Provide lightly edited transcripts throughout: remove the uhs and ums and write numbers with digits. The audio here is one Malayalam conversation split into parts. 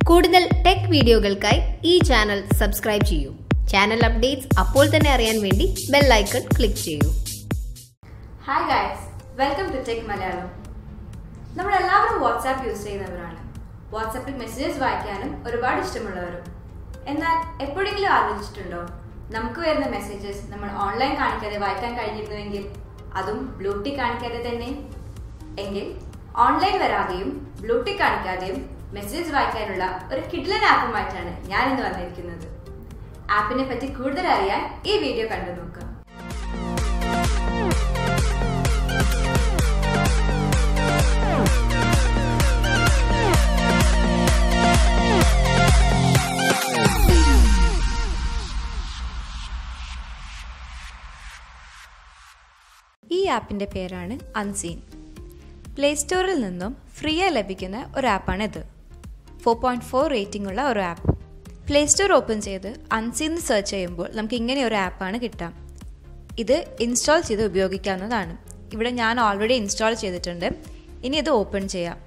കൂടുതൽ ടെക് വീഡിയോകൾക്കായി ഈ ചാനൽ സബ്സ്ക്രൈബ് ചെയ്യൂ. ചാനൽ അപ്ഡേറ്റ്സ് അപ്പോൾ തന്നെ അറിയാൻ വേണ്ടി ബെൽ ഐക്കൺ ക്ലിക്ക് ചെയ്യൂ. Hi guys, welcome to tech Malayalam. നമ്മളെല്ലാവരും വാട്സാപ്പ് യൂസ് ചെയ്യുന്നവരാണ്. വാട്സാപ്പിൽ മെസ്സേജസ് വായിക്കാനും ഒരുപാട് ഇഷ്ടമുള്ളവരും. എന്നാൽ എപ്പോഴെങ്കിലും ആലോചിച്ചിട്ടുണ്ടോ, നമുക്ക് വരുന്ന മെസ്സേജസ് നമ്മൾ ഓൺലൈൻ കാണിക്കാതെ വായിക്കാൻ കഴിഞ്ഞിരുന്നുവെങ്കിൽ, അതും ബ്ലൂടിക്ക് കാണിക്കാതെ തന്നെ? എങ്കിൽ ഓൺലൈൻ വരാതെയും ബ്ലൂടിക്ക് കാണിക്കാതെയും മെസ്സേജ് വായിക്കാനുള്ള ഒരു കിഡ്ലൻ ആപ്പുമായിട്ടാണ് ഞാൻ ഇന്ന് വന്നിരിക്കുന്നത്. ആപ്പിനെ പറ്റി കൂടുതൽ അറിയാൻ ഈ വീഡിയോ കണ്ടു നോക്കാം. ഈ ആപ്പിൻ്റെ പേരാണ് അൺസീൻ. പ്ലേ സ്റ്റോറിൽ നിന്നും ഫ്രീയായി ലഭിക്കുന്ന ഒരു ആപ്പാണിത്. 4.4 റേറ്റിംഗ് ഉള്ള ഒരു ആപ്പ്. പ്ലേ സ്റ്റോർ ഓപ്പൺ ചെയ്ത് അൺസീൻ സെർച്ച് ചെയ്യുമ്പോൾ നമുക്ക് ഇങ്ങനെ ഒരു ആപ്പാണ് കിട്ടാം. ഇത് ഇൻസ്റ്റാൾ ചെയ്ത് ഉപയോഗിക്കാവുന്നതാണ്. ഇവിടെ ഞാൻ ഓൾറെഡി ഇൻസ്റ്റാൾ ചെയ്തിട്ടുണ്ട്. ഇനി ഇത് ഓപ്പൺ ചെയ്യാം.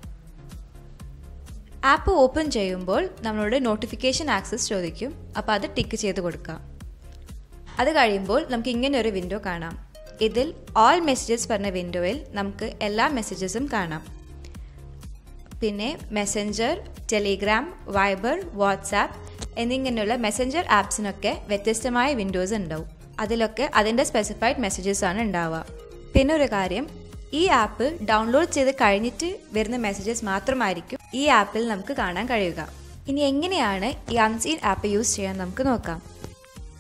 ആപ്പ് ഓപ്പൺ ചെയ്യുമ്പോൾ നമ്മളോട് നോട്ടിഫിക്കേഷൻ ആക്സസ് ചോദിക്കും. അപ്പോൾ അത് ടിക്ക് ചെയ്ത് കൊടുക്കാം. അത് കഴിയുമ്പോൾ നമുക്ക് ഇങ്ങനെ ഒരു വിൻഡോ കാണാം. ഇതിൽ ഓൾ മെസ്സേജസ് പറഞ്ഞ വിൻഡോയിൽ നമുക്ക് എല്ലാ മെസ്സേജസും കാണാം. പിന്നെ മെസ്സഞ്ചർ, ടെലിഗ്രാം, വൈബർ, വാട്സാപ്പ് എന്നിങ്ങനെയുള്ള മെസ്സഞ്ചർ ആപ്സിനൊക്കെ വ്യത്യസ്തമായ വിൻഡോസ് ഉണ്ടാവും. അതിലൊക്കെ അതിൻ്റെ സ്പെസിഫൈഡ് മെസ്സേജസ് ആണ് ഉണ്ടാവുക. പിന്നെ ഒരു കാര്യം, ഈ ആപ്പ് ഡൗൺലോഡ് ചെയ്ത് കഴിഞ്ഞിട്ട് വരുന്ന മെസ്സേജസ് മാത്രമായിരിക്കും ഈ ആപ്പിൽ നമുക്ക് കാണാൻ കഴിയുക. ഇനി എങ്ങനെയാണ് ഈ അൺസീൻ ആപ്പ് യൂസ് ചെയ്യാൻ നമുക്ക് നോക്കാം.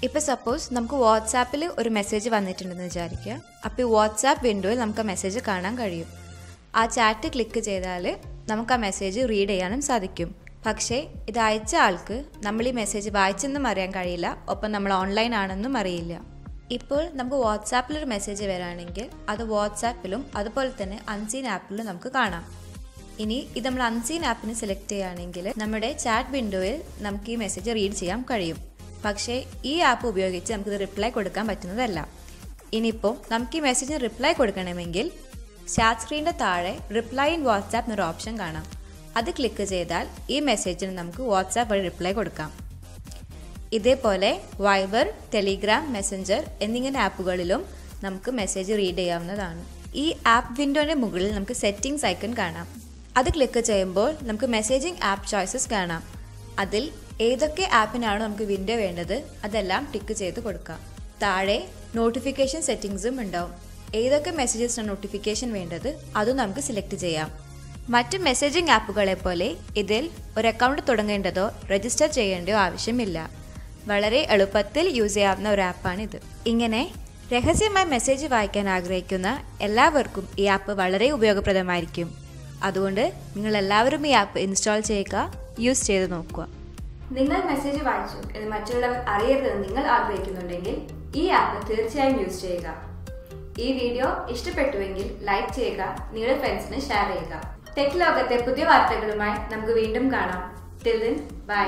ഇപ്പോൾ സപ്പോസ് നമുക്ക് വാട്സാപ്പിൽ ഒരു മെസ്സേജ് വന്നിട്ടുണ്ടെന്ന് വിചാരിക്കുക. അപ്പോൾ ഈ വാട്സാപ്പ് വിൻഡോയിൽ നമുക്ക് ആ മെസ്സേജ് കാണാൻ കഴിയും. ആ ചാറ്റ് ക്ലിക്ക് ചെയ്താൽ നമുക്ക് ആ മെസ്സേജ് റീഡ് ചെയ്യാനും സാധിക്കും. പക്ഷേ ഇത് അയച്ച ആൾക്ക് നമ്മൾ ഈ മെസ്സേജ് വായിച്ചെന്നും അറിയാൻ കഴിയില്ല, ഒപ്പം നമ്മൾ ഓൺലൈൻ ആണെന്നും അറിയില്ല. ഇപ്പോൾ നമുക്ക് വാട്സാപ്പിലൊരു മെസ്സേജ് വരാണെങ്കിൽ അത് വാട്സാപ്പിലും അതുപോലെ തന്നെ അൺസീൻ ആപ്പിലും നമുക്ക് കാണാം. ഇനി ഇത് നമ്മൾ അൺസീൻ ആപ്പിന് സെലക്ട് ചെയ്യുകയാണെങ്കിൽ നമ്മുടെ ചാറ്റ് വിൻഡോയിൽ നമുക്ക് ഈ മെസ്സേജ് റീഡ് ചെയ്യാൻ കഴിയും. പക്ഷേ ഈ ആപ്പ് ഉപയോഗിച്ച് നമുക്കിത് റിപ്ലൈ കൊടുക്കാൻ പറ്റുന്നതല്ല. ഇനിയിപ്പോൾ നമുക്ക് ഈ മെസ്സേജിന് റിപ്ലൈ കൊടുക്കണമെങ്കിൽ ചാറ്റ് സ്ക്രീനിൻ്റെ താഴെ റിപ്ലൈ ഇൻ വാട്സാപ്പ് എന്നൊരു ഓപ്ഷൻ കാണാം. അത് ക്ലിക്ക് ചെയ്താൽ ഈ മെസ്സേജിന് നമുക്ക് വാട്സാപ്പ് വഴി റിപ്ലൈ കൊടുക്കാം. ഇതേപോലെ വൈബർ, ടെലിഗ്രാം, മെസ്സഞ്ചർ എന്നിങ്ങനെ ആപ്പുകളിലും നമുക്ക് മെസ്സേജ് റീഡ് ചെയ്യാവുന്നതാണ്. ഈ ആപ്പ് വിൻഡോയുടെ മുകളിൽ നമുക്ക് സെറ്റിംഗ്സ് ഐക്കൺ കാണാം. അത് ക്ലിക്ക് ചെയ്യുമ്പോൾ നമുക്ക് മെസ്സേജിംഗ് ആപ്പ് ചോയ്സസ് കാണാം. അതിൽ ഏതൊക്കെ ആപ്പിനാണോ നമുക്ക് വിൻഡോ വേണ്ടത് അതെല്ലാം ടിക്ക് ചെയ്ത് കൊടുക്കാം. താഴെ നോട്ടിഫിക്കേഷൻ സെറ്റിംഗ്സും ഉണ്ടാവും. ഏതൊക്കെ മെസ്സേജസിനാണ് നോട്ടിഫിക്കേഷൻ വേണ്ടത് അതും നമുക്ക് സെലക്ട് ചെയ്യാം. മറ്റ് മെസ്സേജിംഗ് ആപ്പുകളെ പോലെ ഇതിൽ ഒരു അക്കൗണ്ട് തുടങ്ങേണ്ടതോ രജിസ്റ്റർ ചെയ്യേണ്ടതോ ആവശ്യമില്ല. വളരെ എളുപ്പത്തിൽ യൂസ് ചെയ്യാവുന്ന ഒരു ആപ്പാണിത്. ഇങ്ങനെ രഹസ്യമായി മെസ്സേജ് വായിക്കാൻ ആഗ്രഹിക്കുന്ന എല്ലാവർക്കും ഈ ആപ്പ് വളരെ ഉപയോഗപ്രദമായിരിക്കും. അതുകൊണ്ട് നിങ്ങൾ എല്ലാവരും ഈ ആപ്പ് ഇൻസ്റ്റാൾ ചെയ്യുക, യൂസ് ചെയ്ത് നോക്കുക. നിങ്ങൾ മെസ്സേജ് വായിച്ചു എന്ന് മറ്റുള്ളവർ അറിയരുതെന്ന് നിങ്ങൾ ആഗ്രഹിക്കുന്നുണ്ടെങ്കിൽ ഈ ആപ്പ് തീർച്ചയായും യൂസ് ചെയ്യുക. ഈ വീഡിയോ ഇഷ്ടപ്പെട്ടുവെങ്കിൽ ലൈക്ക് ചെയ്യുക, നിങ്ങളുടെ ഫ്രണ്ട്സിന് ഷെയർ ചെയ്യുക. ടെക് ലോകത്തെ പുതിയ വാർത്തകളുമായി നമുക്ക് വീണ്ടും കാണാം. Till then, by.